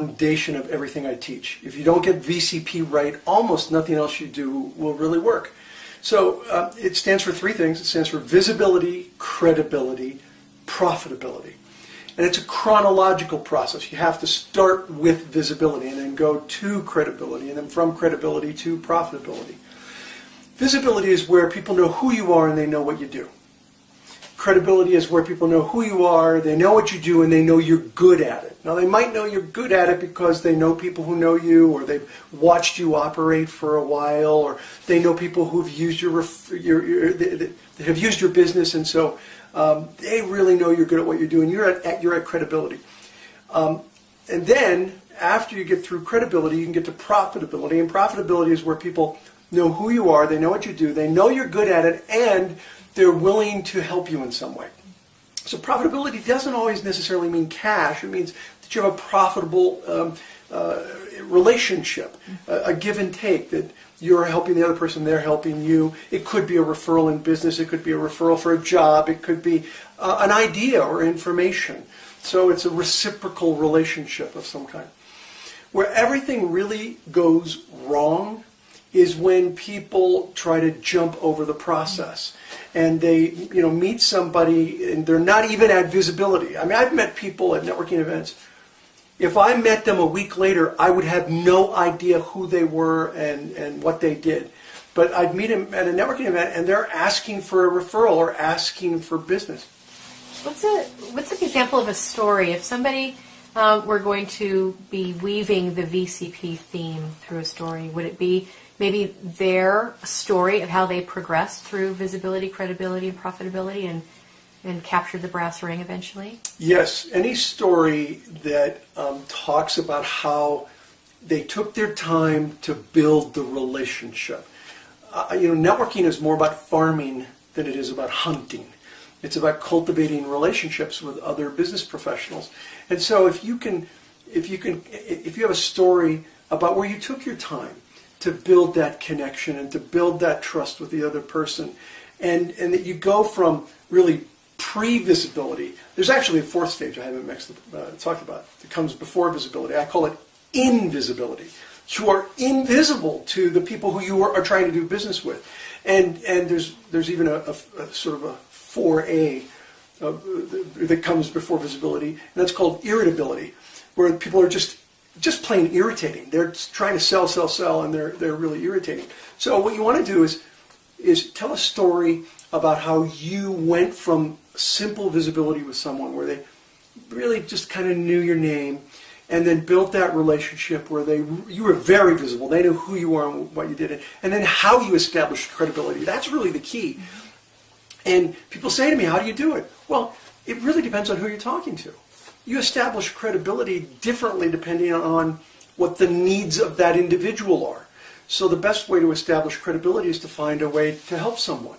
foundation of everything I teach. If you don't get VCP right, almost nothing else you do will really work. So it stands for three things. It stands for visibility, credibility, profitability. And it's a chronological process. You have to start with visibility and then go to credibility and then from credibility to profitability. Visibility is where people know who you are and they know what you do. Credibility is where people know who you are, they know what you do, and they know you're good at it. Now, they might know you're good at it because they know people who know you, or they've watched you operate for a while, or they know people who've used that have used your business, and so they really know you're good at what you're doing. You're at credibility. And then, after you get through credibility, you can get to profitability, and profitability is where people know who you are, they know what you do, they know you're good at it, and they're willing to help you in some way. So profitability doesn't always necessarily mean cash. It means that you have a profitable relationship, a give and take, that you're helping the other person, they're helping you. It could be a referral in business. It could be a referral for a job. It could be an idea or information. So it's a reciprocal relationship of some kind. Where everything really goes wrong is when people try to jump over the process and they meet somebody and they're not even at visibility. I mean, I've met people at networking events. If I met them a week later, I would have no idea who they were and what they did. But I'd meet them at a networking event and they're asking for a referral or asking for business. What's an example of a story? If somebody were going to be weaving the VCP theme through a story, would it be maybe their story of how they progressed through visibility, credibility, and profitability and captured the brass ring eventually? Yes. Any story that talks about how they took their time to build the relationship. Networking is more about farming than it is about hunting. It's about cultivating relationships with other business professionals. And so if you have a story about where you took your time to build that connection and to build that trust with the other person, and that you go from really pre-visibility. There's actually a fourth stage I haven't talked about. It comes before visibility. I call it invisibility. You are invisible to the people who you are trying to do business with, and there's even a sort of a 4A that comes before visibility, and that's called irritability, where people are just plain irritating. They're trying to sell, and they're really irritating. So what you want to do is tell a story about how you went from simple visibility with someone where they really just kind of knew your name, and then built that relationship where you were very visible. They knew who you are and what you did, and then how you established credibility. That's really the key. And people say to me, how do you do it? Well, it really depends on who you're talking to. You establish credibility differently depending on what the needs of that individual are. So the best way to establish credibility is to find a way to help someone.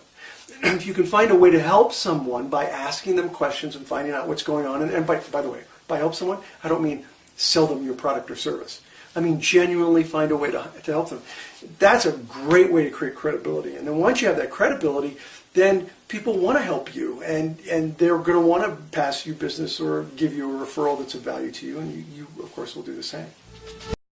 If you can find a way to help someone by asking them questions and finding out what's going on, and by the way, by help someone, I don't mean sell them your product or service. I mean genuinely find a way to help them. That's a great way to create credibility. And then once you have that credibility, then people want to help you, and they're going to want to pass you business or give you a referral that's of value to you, and you of course, will do the same.